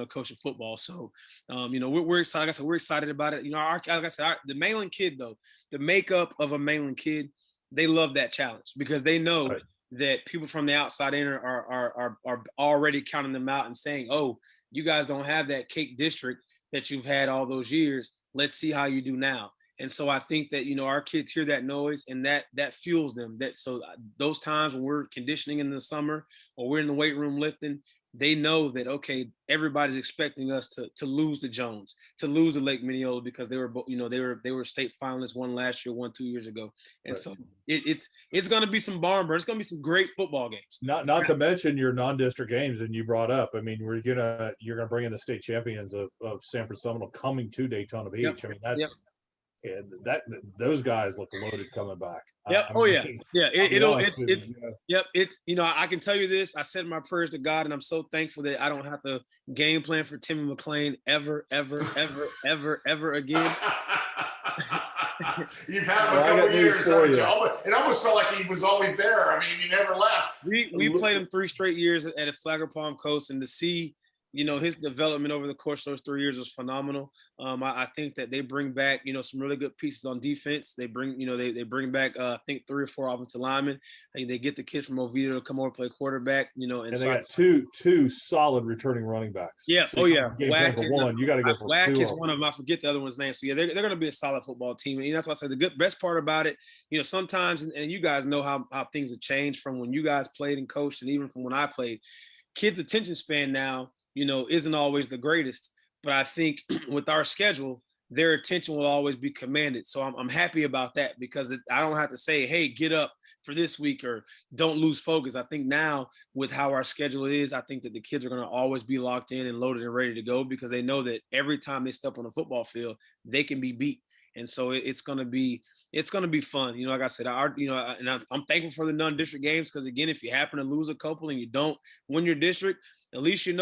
coaching football. So, we're excited. Like I said, we're excited about it. The Mainland kid, though, the makeup of a Mainland kid, they love that challenge because they know Right. that people from the outside in are already counting them out and saying, oh, you guys don't have that cake district that you've had all those years. Let's see how you do now. And so I think that, our kids hear that noise and that fuels them. So those times when we're conditioning in the summer or we're in the weight room lifting, they know that, okay, everybody's expecting us to lose to Jones, to lose to Lake Minneola, because they were, they were state finalists, one last year, one 2 years ago. And so it's going to be some barn burn. It's going to be some great football games. Not to mention your non-district games, and you brought up. I mean, you're gonna bring in the state champions of Sanford Seminole coming to Daytona Beach. Yep. I mean, that's those guys look loaded coming back. Yep. It's I can tell you this. I said my prayers to God, and I'm so thankful that I don't have to game plan for Timmy McLean ever again. You've had him a couple years. It almost felt like he was always there. I mean, he never left. We played him 3 straight years at a Flagler Palm Coast, and to see, his development over the course of those 3 years was phenomenal. I think that they bring back, some really good pieces on defense. They bring, they bring back, I think 3 or 4 offensive linemen. They get the kids from Oviedo to come over and play quarterback, and they got two solid returning running backs. Yeah. So you got to go for Wack 2 is one of them. I forget the other one's name. So yeah, they're going to be a solid football team. And that's why I said the best part about it, sometimes, and you guys know how things have changed from when you guys played and coached, and even from when I played. Kids' attention span now, isn't always the greatest, but I think with our schedule, their attention will always be commanded. So I'm happy about that, because I don't have to say, hey, get up for this week or don't lose focus. I think now with how our schedule is, I think that the kids are going to always be locked in and loaded and ready to go, because they know that every time they step on the football field, they can be beat. And so it's going to be fun. Like I said, and I'm thankful for the non-district games, because again, if you happen to lose a couple and you don't win your district, at least you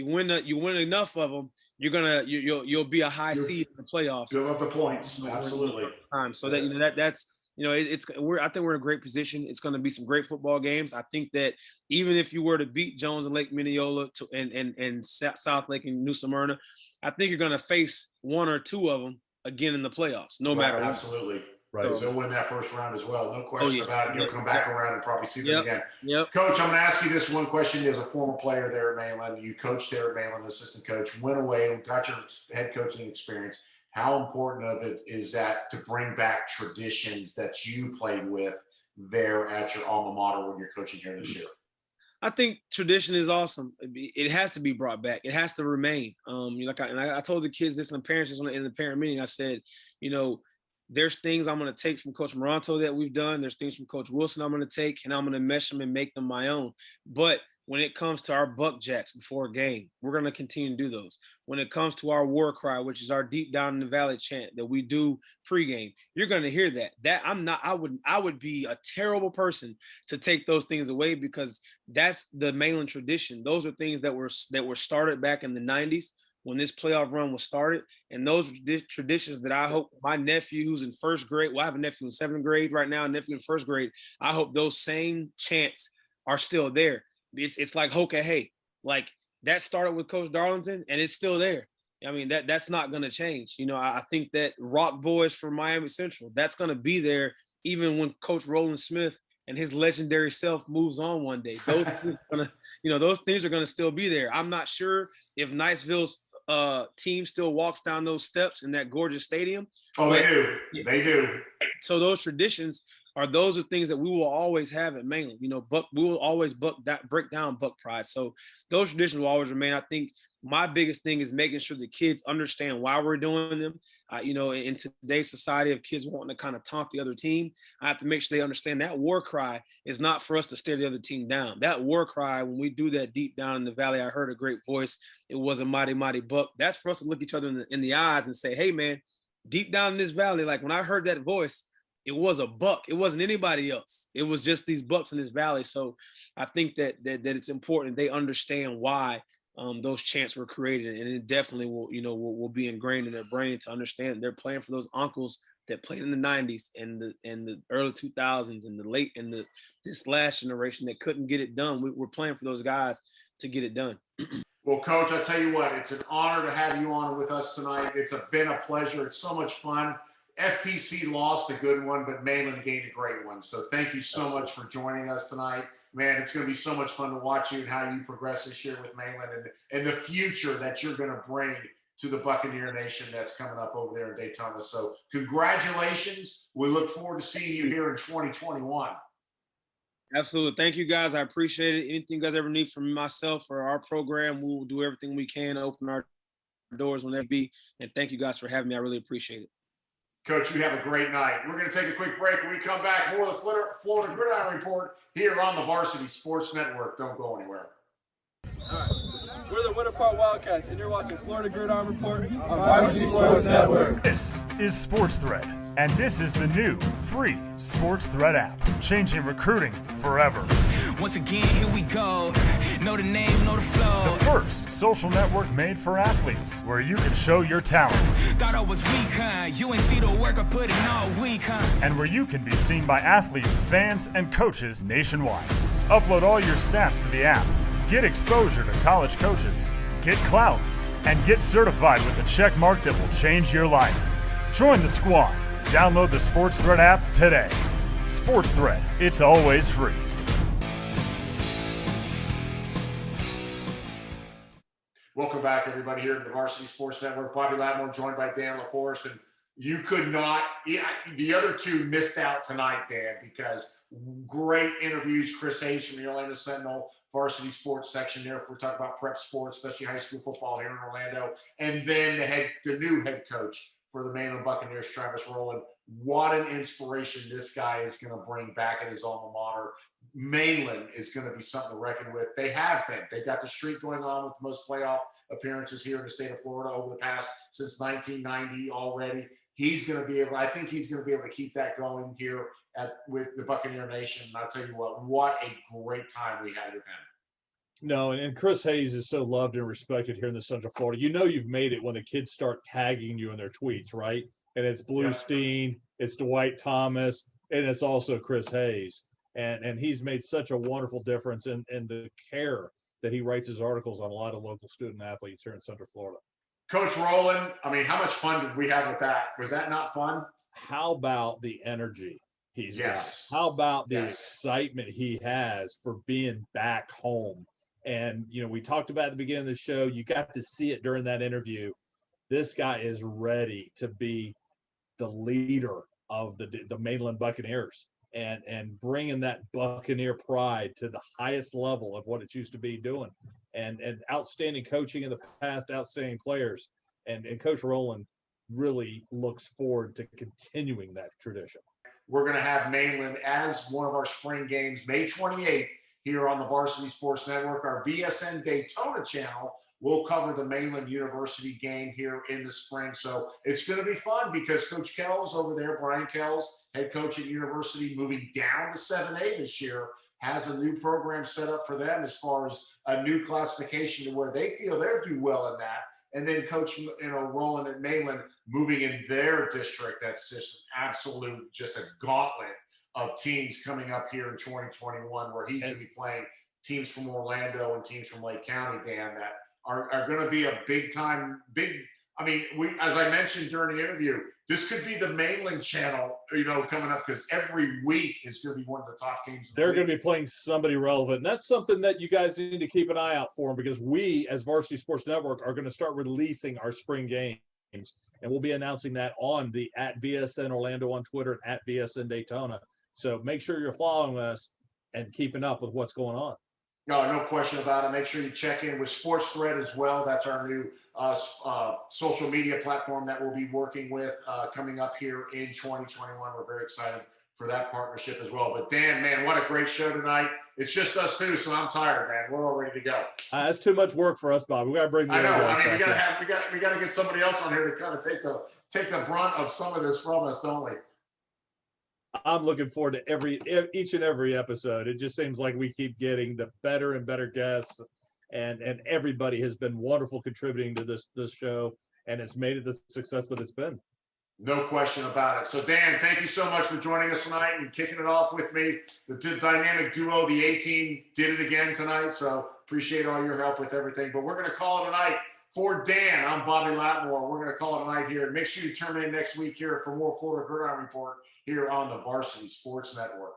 win enough of them, you'll be a high seed in the playoffs. Build up the points, absolutely. So that that's I think we're in a great position. It's going to be some great football games. I think that even if you were to beat Jones and Lake Minneola and South Lake and New Smyrna, I think you're going to face 1 or 2 of them again in the playoffs, no matter what. Absolutely. Right. So they'll win that first round as well. No question about it. You'll come back around and probably see them again. Yep. Coach, I'm going to ask you this one question. As a former player there at Mainland, you coached there at Mainland, assistant coach, went away and got your head coaching experience. How important of it is that to bring back traditions that you played with there at your alma mater when you're coaching here this year? I think tradition is awesome. It has to be brought back. It has to remain. I told the kids this in the parents in the parent meeting. I said, there's things I'm going to take from Coach Moranto that we've done. There's things from Coach Wilson I'm going to take, and I'm going to mesh them and make them my own. But when it comes to our buck jacks before a game, we're going to continue to do those. When it comes to our war cry, which is our deep down in the valley chant that we do pregame, you're going to hear that. I would be a terrible person to take those things away, because that's the Mainland tradition. Those are things that were started back in the 90s. When this playoff run was started, and those traditions that I hope my nephew who's in first grade, I have a nephew in 7th grade right now, a nephew in 1st grade, I hope those same chants are still there. It's like Hoka Hey, like that started with Coach Darlington, and it's still there. I mean, that's not going to change. I think that Rock Boys from Miami Central, that's going to be there even when Coach Roland Smith and his legendary self moves on one day. Those things are going to still be there. I'm not sure if Niceville's team still walks down those steps in that gorgeous stadium. Oh, they do. They do. So those traditions those are things that we will always have at Mainland. We will always break down buck pride. So those traditions will always remain. I think my biggest thing is making sure the kids understand why we're doing them. In today's society of kids wanting to kind of taunt the other team, I have to make sure they understand that war cry is not for us to stare the other team down. That war cry, when we do that deep down in the valley, I heard a great voice. It was a mighty, mighty buck. That's for us to look each other in the eyes and say, hey, man, deep down in this valley, like when I heard that voice, it was a buck. It wasn't anybody else. It was just these bucks in this valley. So I think that it's important they understand why those chants were created, and it definitely will be ingrained in their brain to understand they're playing for those uncles that played in the 90s and the early 2000s and this last generation that couldn't get it done. We're playing for those guys to get it done. Well, Coach, I tell you what, it's an honor to have you on with us tonight. It's been a pleasure. It's so much fun. FPC lost a good one, but Mainland gained a great one. So thank you so much for joining us tonight. Man, it's going to be so much fun to watch you and how you progress this year with Mainland and the future that you're going to bring to the Buccaneer Nation that's coming up over there in Daytona. So congratulations. We look forward to seeing you here in 2021. Absolutely. Thank you, guys. I appreciate it. Anything you guys ever need from myself or our program, we will do everything we can to open our doors whenever be. And thank you guys for having me. I really appreciate it. Coach, you have a great night. We're going to take a quick break. When we come back, more of the Florida Gridiron Report here on the Varsity Sports Network. Don't go anywhere. All right. We're the Winter Park Wildcats, and you're watching Florida Gridiron Report on Varsity Sports Network. This is Sports Thread, and this is the new free Sports Thread app, changing recruiting forever. Once again, here we go. Know the name, know the flow. The first social network made for athletes, where you can show your talent. Thought I was weak, huh? You ain't see the work I put in all week, huh? And where you can be seen by athletes, fans, and coaches nationwide. Upload all your stats to the app. Get exposure to college coaches. Get clout. And get certified with a check mark that will change your life. Join the squad. Download the Sports Thread app today. Sports Thread, it's always free. Welcome back, everybody, here to the Varsity Sports Network. Bobby Lattimore joined by Dan LaForest. And you could not – the other two missed out tonight, Dan, because great interviews. Chris Hayes from the Orlando Sentinel Varsity Sports section there. If we're talking about prep sports, especially high school football here in Orlando. And then the new head coach for the Mainland Buccaneers, Travis Roland. What an inspiration this guy is going to bring back at his alma mater. Mainland is going to be something to reckon with. They have been. They've got the streak going on with the most playoff appearances here in the state of Florida over the past since 1990 already. He's going to be able. I think he's going to be able to keep that going here with the Buccaneer Nation. And I'll tell you what a great time we had with him. No, and Chris Hayes is so loved and respected here in the Central Florida. You know you've made it when the kids start tagging you in their tweets, right? And it's Bluestein, it's Dwight Thomas, and it's also Chris Hayes. And he's made such a wonderful difference in the care that he writes his articles on a lot of local student athletes here in Central Florida. Coach Roland, I mean, how much fun did we have with that? Was that not fun? How about the energy he's got? How about the excitement he has for being back home? And, you know, we talked about at the beginning of the show, you got to see it during that interview. This guy is ready to be the leader of the Mainland Buccaneers and bringing that Buccaneer pride to the highest level of what it used to be doing. And outstanding coaching in the past, outstanding players. And Coach Roland really looks forward to continuing that tradition. We're going to have Mainland as one of our spring games, May 28th, here on the Varsity Sports Network. Our VSN Daytona channel will cover the Mainland University game here in the spring. So it's going to be fun because Coach Kells over there, Brian Kells, head coach at University, moving down to 7A this year, has a new program set up for them as far as a new classification to where they feel they'll do well in that. And then Coach, Roland at Mainland moving in their district. That's just absolute, just a gauntlet of teams coming up here in 2021, where he's going to be playing teams from Orlando and teams from Lake County, Dan, that are going to be a I mean, as I mentioned during the interview, this could be the Mainland channel, coming up, because every week is going to be one of the top games. They're going to be playing somebody relevant. And that's something that you guys need to keep an eye out for, because we, as Varsity Sports Network, are going to start releasing our spring games. And we'll be announcing that on the @VSN Orlando on Twitter and @VSN Daytona. So make sure you're following us and keeping up with what's going on. No question about it. Make sure you check in with Sports Thread as well. That's our new social media platform that we'll be working with coming up here in 2021. We're very excited for that partnership as well. But Dan, man, what a great show tonight. It's just us two, so I'm tired, man. We're all ready to go. That's too much work for us, Bob. We got to bring. I know. I mean, we got to get somebody else on here to kind of take the brunt of some of this from us, don't we? I'm looking forward to each and every episode. It just seems like we keep getting the better and better guests, and everybody has been wonderful contributing to this show, and it's made it the success that it's been. No question about it. So Dan, thank you so much for joining us tonight and kicking it off with me. The dynamic duo, the A-Team, did it again tonight. So appreciate all your help with everything. But we're going to call it a night. For Dan, I'm Bobby Lattimore. We're going to call it a night here. Make sure you turn in next week here for more Florida Gridiron Report here on the Varsity Sports Network.